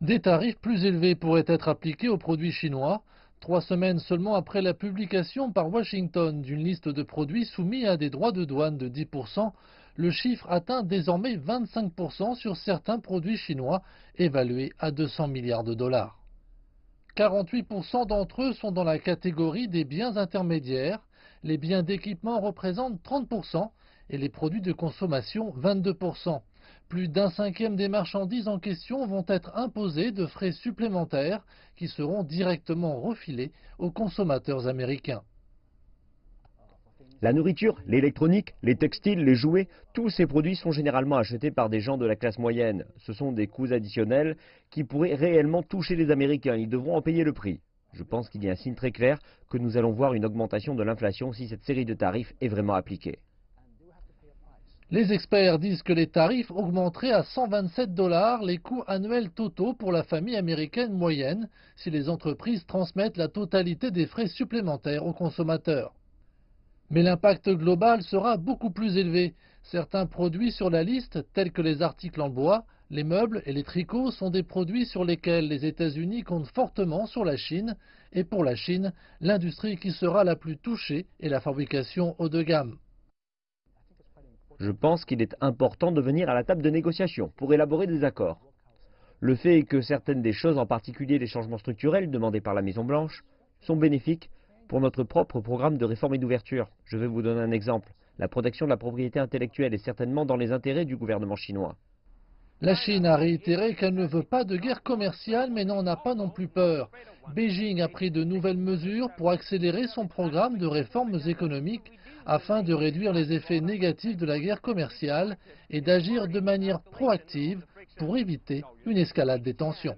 Des tarifs plus élevés pourraient être appliqués aux produits chinois, 3 semaines seulement après la publication par Washington d'une liste de produits soumis à des droits de douane de 10%. Le chiffre atteint désormais 25% sur certains produits chinois évalués à 200 milliards de dollars. 48% d'entre eux sont dans la catégorie des biens intermédiaires, les biens d'équipement représentent 30% et les produits de consommation 22%. Plus d'un cinquième des marchandises en question vont être imposées de frais supplémentaires qui seront directement refilés aux consommateurs américains. La nourriture, l'électronique, les textiles, les jouets, tous ces produits sont généralement achetés par des gens de la classe moyenne. Ce sont des coûts additionnels qui pourraient réellement toucher les Américains. Ils devront en payer le prix. Je pense qu'il y a un signe très clair que nous allons voir une augmentation de l'inflation si cette série de tarifs est vraiment appliquée. Les experts disent que les tarifs augmenteraient à 127 dollars les coûts annuels totaux pour la famille américaine moyenne si les entreprises transmettent la totalité des frais supplémentaires aux consommateurs. Mais l'impact global sera beaucoup plus élevé. Certains produits sur la liste, tels que les articles en bois, les meubles et les tricots, sont des produits sur lesquels les États-Unis comptent fortement sur la Chine. Et pour la Chine, l'industrie qui sera la plus touchée est la fabrication haut de gamme. Je pense qu'il est important de venir à la table de négociation pour élaborer des accords. Le fait est que certaines des choses, en particulier les changements structurels demandés par la Maison-Blanche, sont bénéfiques pour notre propre programme de réforme et d'ouverture. Je vais vous donner un exemple. La protection de la propriété intellectuelle est certainement dans les intérêts du gouvernement chinois. La Chine a réitéré qu'elle ne veut pas de guerre commerciale mais n'en a pas non plus peur. Beijing a pris de nouvelles mesures pour accélérer son programme de réformes économiques afin de réduire les effets négatifs de la guerre commerciale et d'agir de manière proactive pour éviter une escalade des tensions.